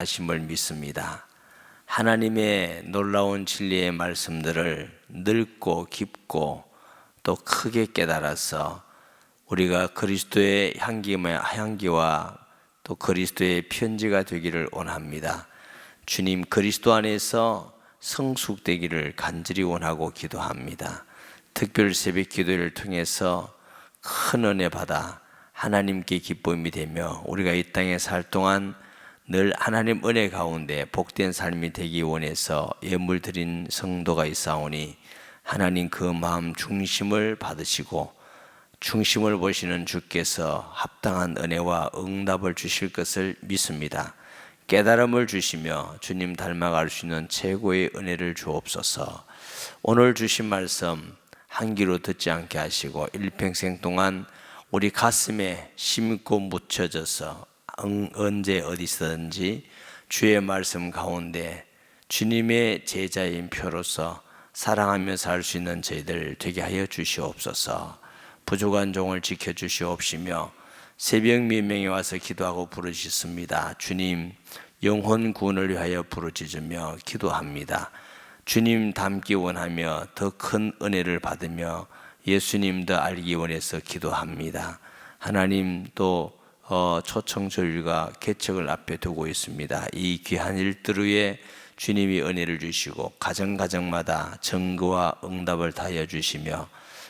하심을 믿습니다. 하나님의 놀라운 진리의 말씀들을 넓고 깊고 또 크게 깨달아서 우리가 그리스도의 향기와 또 그리스도의 편지가 되기를 원합니다. 주님 그리스도 안에서 성숙되기를 간절히 원하고 기도합니다. 특별 새벽 기도를 통해서 큰 은혜 받아 하나님께 기쁨이 되며 우리가 이 땅에 살 동안 늘 하나님 은혜 가운데 복된 삶이 되기 원해서 예물 드린 성도가 있사오니 하나님 그 마음 중심을 받으시고 중심을 보시는 주께서 합당한 은혜와 응답을 주실 것을 믿습니다. 깨달음을 주시며 주님 닮아갈 수 있는 최고의 은혜를 주옵소서. 오늘 주신 말씀 한 귀로 듣지 않게 하시고 일평생 동안 우리 가슴에 심고 묻혀져서 언제 어디서든지 주의 말씀 가운데 주님의 제자인 표로서 사랑하며 살 수 있는 저희들 되게 하여 주시옵소서. 부족한 종을 지켜주시옵시며 새벽 민명에 와서 기도하고 부르짖습니다. 주님 영혼 구원을 위하여 부르짖으며 기도합니다. 주님 닮기 원하며 더 큰 은혜를 받으며 예수님 더 알기 원해서 기도합니다. 하나님 또 초청절과 개척을 앞에 두고 있습니다. 이 귀한 일들 위에 주님이 은혜를 주시고 가정가정마다 증거와 응답을 다하여 주시며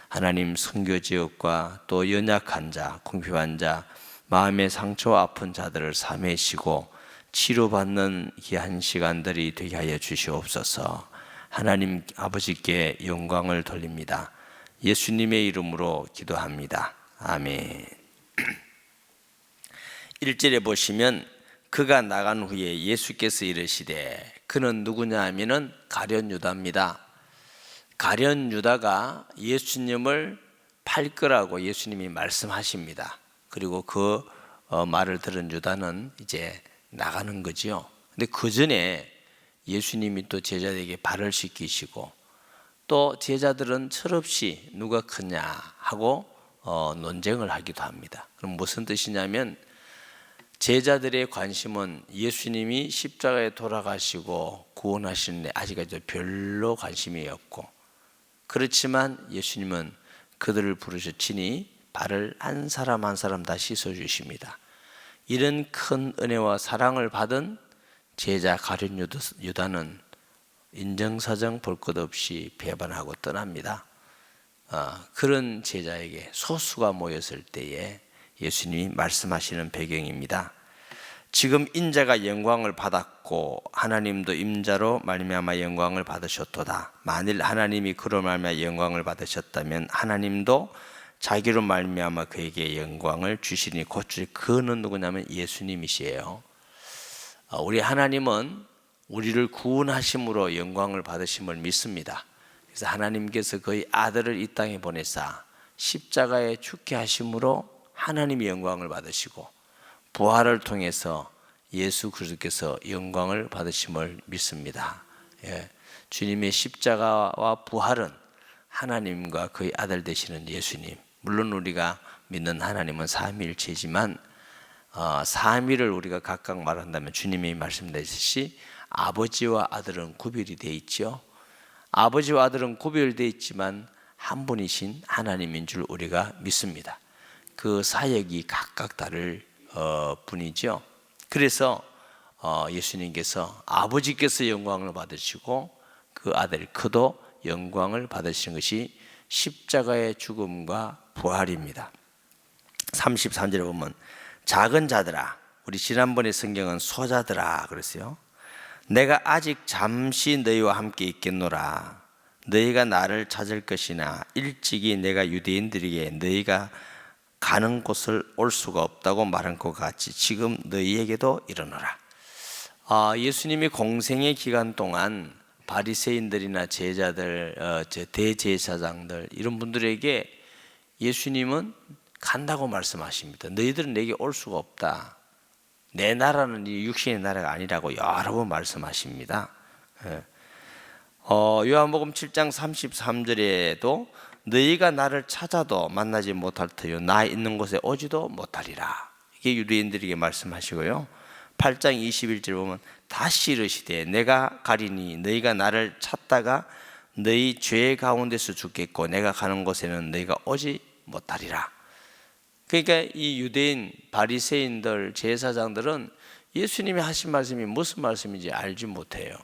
하나님 선교지역과 또 연약한 자, 궁핍한 자, 마음의 상처와 아픈 자들을 사매시고 치료받는 귀한 시간들이 되게 하여 주시옵소서. 하나님 아버지께 영광을 돌립니다. 예수님의 이름으로 기도합니다. 아멘. 1절에 보시면 그가 나간 후에 예수께서 이르시되 그는 누구냐 하면은 가룟 유다입니다. 가룟 유다가 예수님을 팔 거라고 예수님이 말씀하십니다. 그리고 그 말을 들은 유다는 이제 나가는 거죠. 근데 그 전에 예수님이 또 제자들에게 발을 씻기시고 또 제자들은 철없이 누가 크냐 하고 논쟁을 하기도 합니다. 그럼 무슨 뜻이냐면 제자들의 관심은 예수님이 십자가에 돌아가시고 구원하시는데 아직까지 별로 관심이 없고, 그렇지만 예수님은 그들을 부르셨으니 발을 한 사람 한 사람 다 씻어 주십니다. 이런 큰 은혜와 사랑을 받은 제자 가룟 유다는 인정사정 볼 것 없이 배반하고 떠납니다. 그런 제자에게 소수가 모였을 때에 예수님이 말씀하시는 배경입니다. 지금 인자가 영광을 받았고 하나님도 임자로 말미암아 영광을 받으셨도다. 만일 하나님이 그로 말미암아 영광을 받으셨다면 하나님도 자기로 말미암아 그에게 영광을 주시니 곧 그는 누구냐면 예수님이시에요. 우리 하나님은 우리를 구원하심으로 영광을 받으심을 믿습니다. 그래서 하나님께서 그의 아들을 이 땅에 보내사 십자가에 죽게 하심으로 하나님이 영광을 받으시고 부활을 통해서 예수 그리스도께서 영광을 받으심을 믿습니다. 주님의 십자가와 부활은 하나님과 그의 아들 되시는 예수님, 물론 우리가 믿는 하나님은 삼위일체지만 삼위를 우리가 각각 말한다면 주님이 말씀하셨듯이 아버지와 아들은 구별이 되어 있죠. 아버지와 아들은 구별되어 있지만 한 분이신 하나님인 줄 우리가 믿습니다. 그 사역이 각각 다를 분이죠. 그래서 예수님께서 아버지께서 영광을 받으시고 그 아들 그도 영광을 받으신 것이 십자가의 죽음과 부활입니다. 33절에 보면 작은 자들아, 우리 지난번에 성경은 소자들아 그랬어요. 내가 아직 잠시 너희와 함께 있겠노라. 너희가 나를 찾을 것이나 일찍이 내가 유대인들에게 너희가 가는 곳을 올 수가 없다고 말한 것 같이 지금 너희에게도 이르노라. 예수님이 공생의 기간 동안 바리새인들이나 제자들, 대제사장들 이런 분들에게 예수님은 간다고 말씀하십니다. 너희들은 내게 올 수가 없다. 내 나라는 이 육신의 나라가 아니라고 여러 번 말씀하십니다. 요한복음 7장 33절에도 너희가 나를 찾아도 만나지 못할 터요 나 있는 곳에 오지도 못하리라. 이게 유대인들에게 말씀하시고요. 8장 21절 보면 다시 이르시되 내가 가리니 너희가 나를 찾다가 너희 죄 가운데서 죽겠고 내가 가는 곳에는 너희가 오지 못하리라. 그러니까 이 유대인 바리새인들 제사장들은 예수님이 하신 말씀이 무슨 말씀인지 알지 못해요.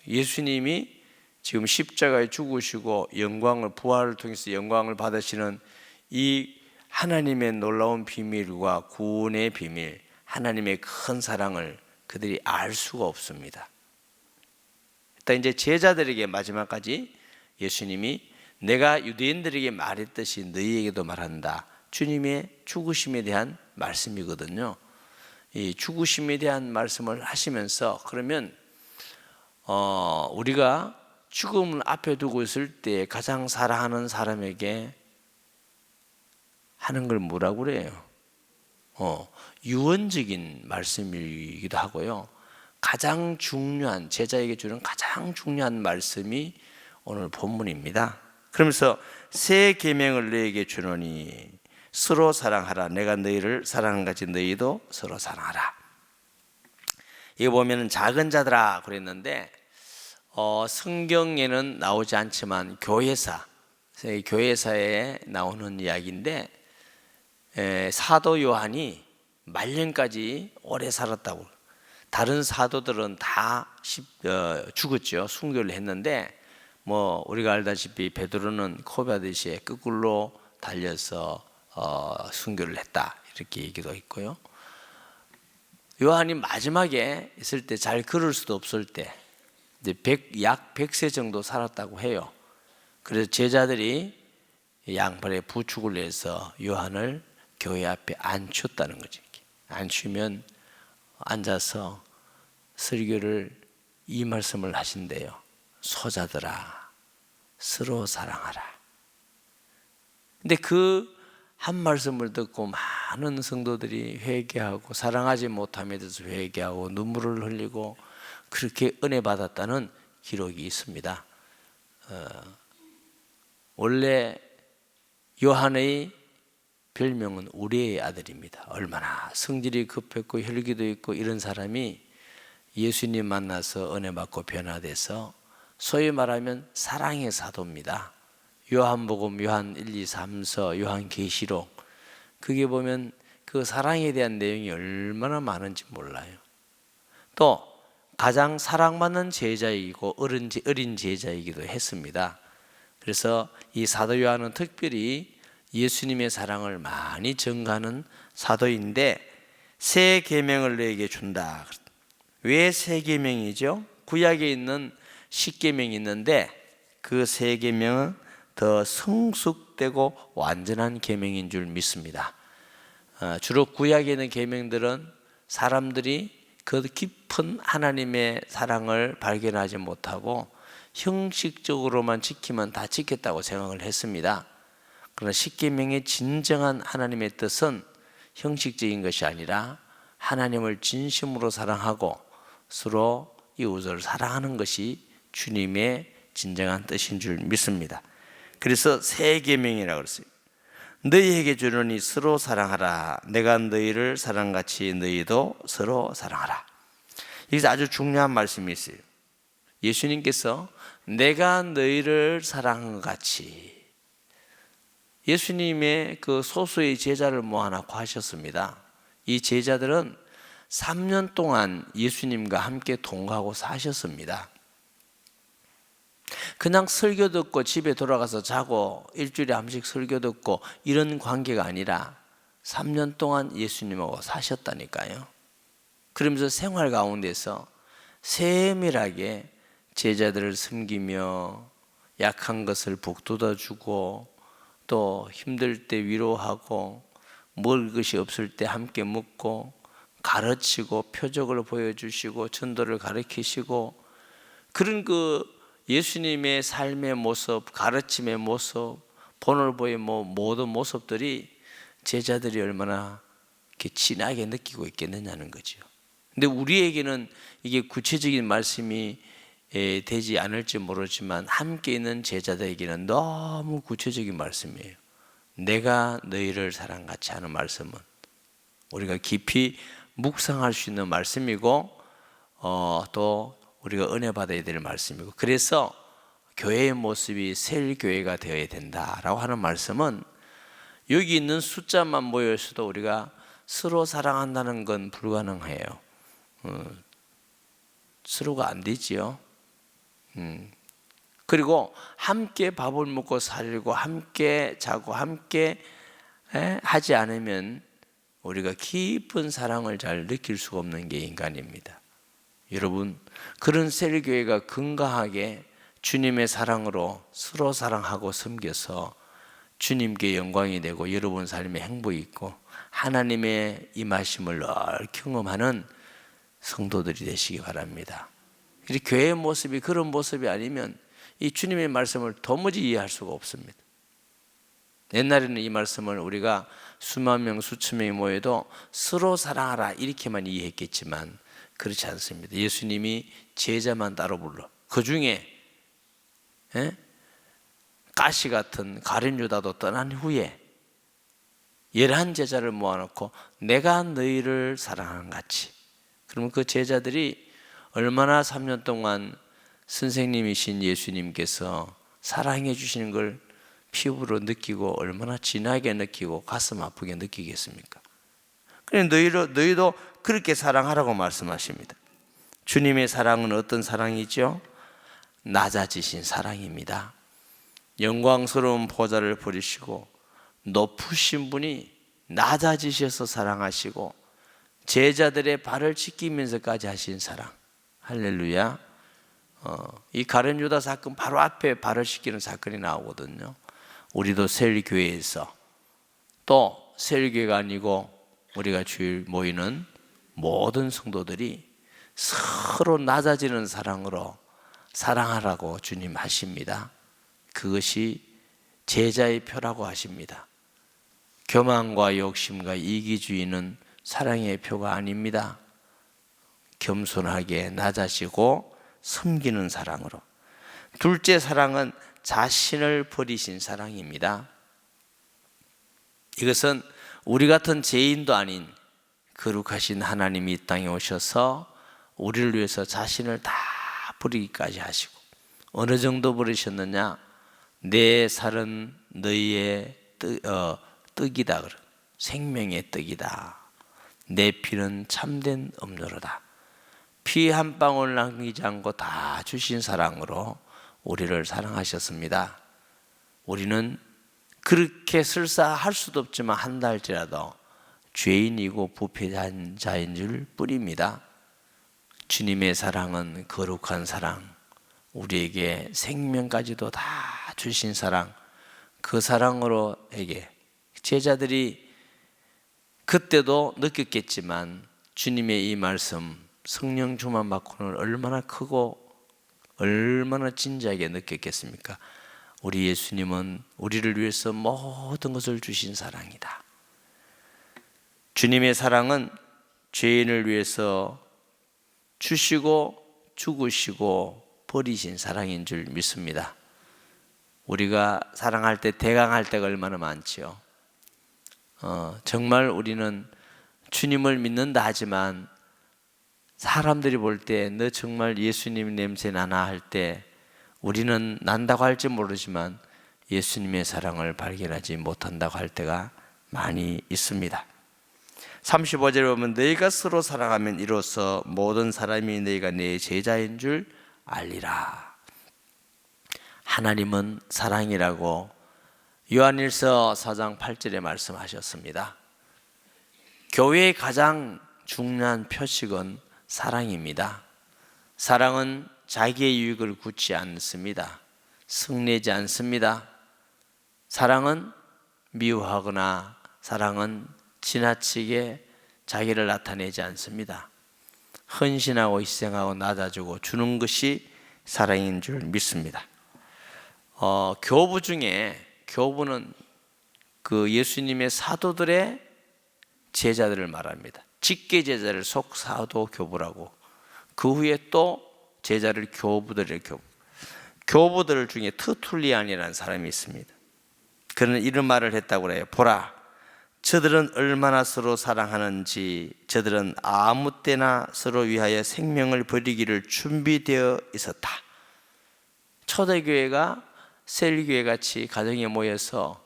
예수님이 지금 십자가에 죽으시고 영광을 부활을 통해서 영광을 받으시는 이 하나님의 놀라운 비밀과 구원의 비밀, 하나님의 큰 사랑을 그들이 알 수가 없습니다. 일단 이제 제자들에게 마지막까지 예수님이 내가 유대인들에게 말했듯이 너희에게도 말한다. 주님의 죽으심에 대한 말씀이거든요. 이 죽으심에 대한 말씀을 하시면서 그러면 우리가 죽음을 앞에 두고 있을 때 가장 사랑하는 사람에게 하는 걸 뭐라고 그래요? 유언적인 말씀이기도 하고요. 가장 중요한, 제자에게 주는 가장 중요한 말씀이 오늘 본문입니다. 그러면서 새 계명을 너희에게 주노니 서로 사랑하라. 내가 너희를 사랑한 같이 너희도 서로 사랑하라. 이거 보면은 작은 자들아 그랬는데 성경에는 나오지 않지만 교회사에 나오는 이야기인데 사도 요한이 말년까지 오래 살았다고. 다른 사도들은 다 죽었죠. 순교를 했는데 뭐 우리가 알다시피 베드로는 코바듯이 거꾸로 달려서 순교를 했다 이렇게 얘기도 있고요. 요한이 마지막에 있을 때 잘 걸을 수도 없을 때 이제 약 100세 정도 살았다고 해요. 그래서 제자들이 양팔에 부축을 해서 요한을 교회 앞에 앉혔다는 거지. 앉히면 앉아서 설교를 이 말씀을 하신대요. 소자들아 서로 사랑하라. 근데 그 한 말씀을 듣고 많은 성도들이 회개하고 사랑하지 못함에 대해서 회개하고 눈물을 흘리고 그렇게 은혜 받았다는 기록이 있습니다. 원래 요한의 별명은 우리의 아들입니다. 얼마나 성질이 급했고 혈기도 있고 이런 사람이 예수님 만나서 은혜 받고 변화돼서 소위 말하면 사랑의 사도입니다. 요한복음, 요한 1, 2, 3서, 요한계시록 그게 보면 그 사랑에 대한 내용이 얼마나 많은지 몰라요. 또 가장 사랑받는 제자이고 어린 제자이기도 했습니다. 그래서 이 사도 요한은 특별히 예수님의 사랑을 많이 전가하는 사도인데 새 계명을 너에게 준다. 왜 새 계명이죠? 구약에 있는 십계명이 있는데 그 새 계명은 더 성숙되고 완전한 계명인 줄 믿습니다. 주로 구약에 있는 계명들은 사람들이 그 깊은 하나님의 사랑을 발견하지 못하고 형식적으로만 지키면 다 지켰다고 생각을 했습니다. 그러나 십계명의 진정한 하나님의 뜻은 형식적인 것이 아니라 하나님을 진심으로 사랑하고 서로 이웃을 사랑하는 것이 주님의 진정한 뜻인 줄 믿습니다. 그래서 새 계명이라고 그랬어요. 너희에게 주노니 서로 사랑하라. 내가 너희를 사랑같이 너희도 서로 사랑하라. 여기서 아주 중요한 말씀이 있어요. 예수님께서 내가 너희를 사랑한 것 같이 예수님의 그 소수의 제자를 모아놓고 하셨습니다. 이 제자들은 3년 동안 예수님과 함께 동거하고 사셨습니다. 그냥 설교 듣고 집에 돌아가서 자고 일주일에 한 번씩 설교 듣고 이런 관계가 아니라 3년 동안 예수님하고 사셨다니까요. 그러면서 생활 가운데서 세밀하게 제자들을 섬기며 약한 것을 북돋아주고 또 힘들 때 위로하고 먹을 것이 없을 때 함께 먹고 가르치고 표적을 보여주시고 전도를 가르치시고 그런 그 예수님의 삶의 모습, 가르침의 모습, 본을보의 모든 모습들이 제자들이 얼마나 이렇게 진하게 느끼고 있겠느냐는 거죠. 근데 우리에게는 이게 구체적인 말씀이 되지 않을지 모르지만 함께 있는 제자들에게는 너무 구체적인 말씀이에요. 내가 너희를 사랑같이 하는 말씀은 우리가 깊이 묵상할 수 있는 말씀이고 또 우리가 은혜 받아야 될 말씀이고, 그래서 교회의 모습이 셀교회가 되어야 된다라고 하는 말씀은 여기 있는 숫자만 모여 있어도 우리가 서로 사랑한다는 건 불가능해요. 서로가 안 되지요. 그리고 함께 밥을 먹고 살고 함께 자고 함께 하지 않으면 우리가 깊은 사랑을 잘 느낄 수가 없는 게 인간입니다. 여러분, 그런 셀교회가 건강하게 주님의 사랑으로 서로 사랑하고 섬겨서 주님께 영광이 되고 여러분 삶에 행복이 있고 하나님의 임하심을 늘 경험하는 성도들이 되시기 바랍니다. 교회의 모습이 그런 모습이 아니면 이 주님의 말씀을 도무지 이해할 수가 없습니다. 옛날에는 이 말씀을 우리가 수만 명 수천 명이 모여도 서로 사랑하라 이렇게만 이해했겠지만 그렇지 않습니다. 예수님이 제자만 따로 불러, 그 중에 가시 같은 가룟 유다도 떠난 후에 11 제자를 모아놓고 내가 너희를 사랑하는 같이. 그러면 그 제자들이 얼마나 3년 동안 선생님이신 예수님께서 사랑해 주시는 걸 피부로 느끼고 얼마나 진하게 느끼고 가슴 아프게 느끼겠습니까? 그래 너희도 그렇게 사랑하라고 말씀하십니다. 주님의 사랑은 어떤 사랑이죠? 낮아지신 사랑입니다. 영광스러운 보좌를 버리시고 높으신 분이 낮아지셔서 사랑하시고 제자들의 발을 씻기면서까지 하신 사랑. 할렐루야. 이 가룟 유다 사건 바로 앞에 발을 씻기는 사건이 나오거든요. 우리도 셀교회에서, 또 셀교회가 아니고 우리가 주일 모이는 모든 성도들이 서로 낮아지는 사랑으로 사랑하라고 주님 하십니다. 그것이 제자의 표라고 하십니다. 교만과 욕심과 이기주의는 사랑의 표가 아닙니다. 겸손하게 낮아지고 섬기는 사랑으로. 둘째 사랑은 자신을 버리신 사랑입니다. 이것은 우리 같은 죄인도 아닌 거룩하신 하나님이 이 땅에 오셔서 우리를 위해서 자신을 다 버리기까지 하시고, 어느 정도 버리셨느냐? 내 살은 너희의 떡이다. 생명의 떡이다. 내 피는 참된 음료로다. 피 한 방울 남기지 않고 다 주신 사랑으로 우리를 사랑하셨습니다. 우리는 그렇게 설사할 수도 없지만 한다 할지라도 죄인이고 부패한 자인 줄 뿐입니다. 주님의 사랑은 거룩한 사랑, 우리에게 생명까지도 다 주신 사랑, 그 사랑으로 제자들이 그때도 느꼈겠지만 주님의 이 말씀, 성령 충만 받고는 얼마나 크고 얼마나 진지하게 느꼈겠습니까? 우리 예수님은 우리를 위해서 모든 것을 주신 사랑이다. 주님의 사랑은 죄인을 위해서 주시고 죽으시고 버리신 사랑인 줄 믿습니다. 우리가 사랑할 때 대강할 때가 얼마나 많지요. 정말 우리는 주님을 믿는다 하지만 사람들이 볼 때 너 정말 예수님 냄새 나나 할 때 우리는 난다고 할지 모르지만 예수님의 사랑을 발견하지 못한다고 할 때가 많이 있습니다. 35절에 보면 너희가 서로 사랑하면 이로써 모든 사람이 너희가 내 제자인 줄 알리라. 하나님은 사랑이라고 요한일서 4장 8절에 말씀하셨습니다. 교회의 가장 중요한 표식은 사랑입니다. 사랑은 자기의 유익을 굳지 않습니다. 성내지 않습니다. 사랑은 미워하거나 사랑은 지나치게 자기를 나타내지 않습니다. 헌신하고 희생하고 낮아지고 주는 것이 사랑인 줄 믿습니다. 교부 중에, 교부는 그 예수님의 사도들의 제자들을 말합니다. 직계 제자를 속사도 교부라고, 그 후에 또 제자를 교부들을 교부들 중에 터툴리안이라는 사람이 있습니다. 그는 이런 말을 했다고 해요. 보라, 저들은 얼마나 서로 사랑하는지 저들은 아무 때나 서로 위하여 생명을 버리기를 준비되어 있었다. 초대교회가 셀교회 같이 가정에 모여서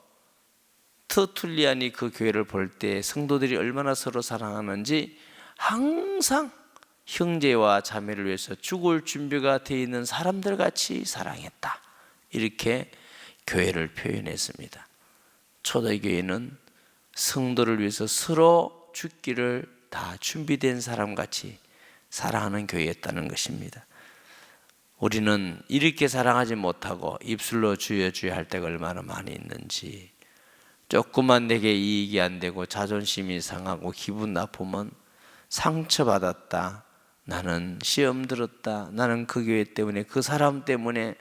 터툴리안이 그 교회를 볼 때 성도들이 얼마나 서로 사랑하는지 항상 형제와 자매를 위해서 죽을 준비가 되어 있는 사람들 같이 사랑했다. 이렇게 교회를 표현했습니다. 초대교회는 성도를 위해서 서로 죽기를 다 준비된 사람같이 사랑하는 교회였다는 것입니다. 우리는 이렇게 사랑하지 못하고 입술로 주여 주여 할 때가 얼마나 많이 있는지, 조금만 내게 이익이 안 되고 자존심이 상하고 기분 나쁘면 상처받았다, 나는 시험 들었다, 나는 그 교회 때문에 그 사람 때문에,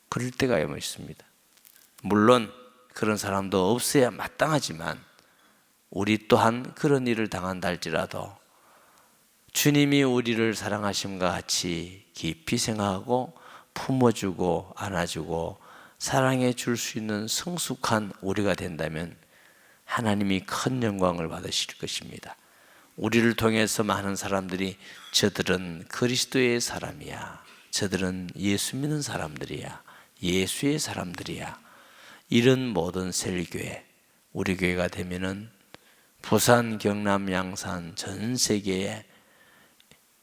그럴 때가 있습니다. 물론 그런 사람도 없어야 마땅하지만 우리 또한 그런 일을 당한다 할지라도 주님이 우리를 사랑하심과 같이 깊이 생각하고 품어주고 안아주고 사랑해 줄 수 있는 성숙한 우리가 된다면 하나님이 큰 영광을 받으실 것입니다. 우리를 통해서 많은 사람들이 저들은 그리스도의 사람이야, 저들은 예수 믿는 사람들이야, 예수의 사람들이야, 이런 모든 셀교회, 우리 교회가 되면은 부산, 경남, 양산 전 세계에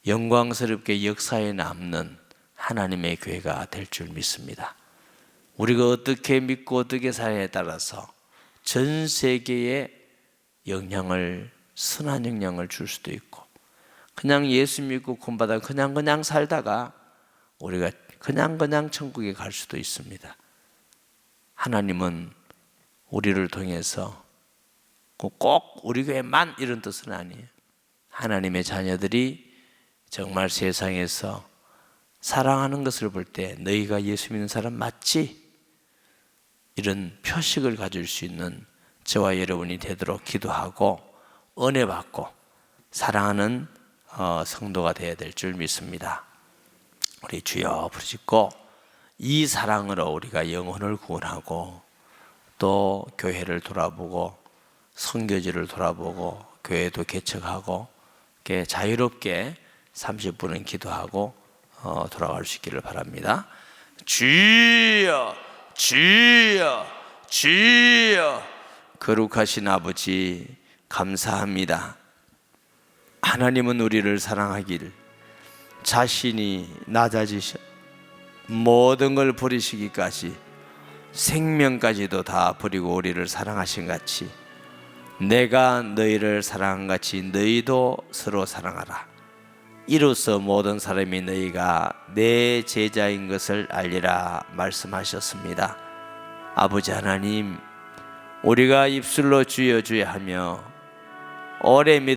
영광스럽게 역사에 남는 하나님의 교회가 될 줄 믿습니다. 우리가 어떻게 믿고 어떻게 살아에 따라서 전 세계에 영향을, 선한 영향을 줄 수도 있고, 그냥 예수 믿고 구원받아 그냥 살다가 우리가 그냥 천국에 갈 수도 있습니다. 하나님은 우리를 통해서 꼭 우리 교회만 이런 뜻은 아니에요. 하나님의 자녀들이 정말 세상에서 사랑하는 것을 볼 때 너희가 예수 믿는 사람 맞지? 이런 표식을 가질 수 있는 저와 여러분이 되도록 기도하고 은혜 받고 사랑하는 성도가 되어야 될 줄 믿습니다. 우리 주여 부르짖고 이 사랑으로 우리가 영혼을 구원하고 또 교회를 돌아보고 선교지를 돌아보고 교회도 개척하고 이렇게 자유롭게 30분은 기도하고 돌아갈 수 있기를 바랍니다. 주여 주여 주여. 거룩하신 아버지 감사합니다. 하나님은 우리를 사랑하기를 자신이 낮아지셔 모든 걸 버리시기까지 생명까지도 다 버리고 우리를 사랑하신 같이 내가 너희를 사랑한 같이 너희도 서로 사랑하라. 이로써 모든 사람이 너희가 내 제자인 것을 알리라 말씀하셨습니다. 아버지 하나님, 우리가 입술로 주여 주여 하며 오래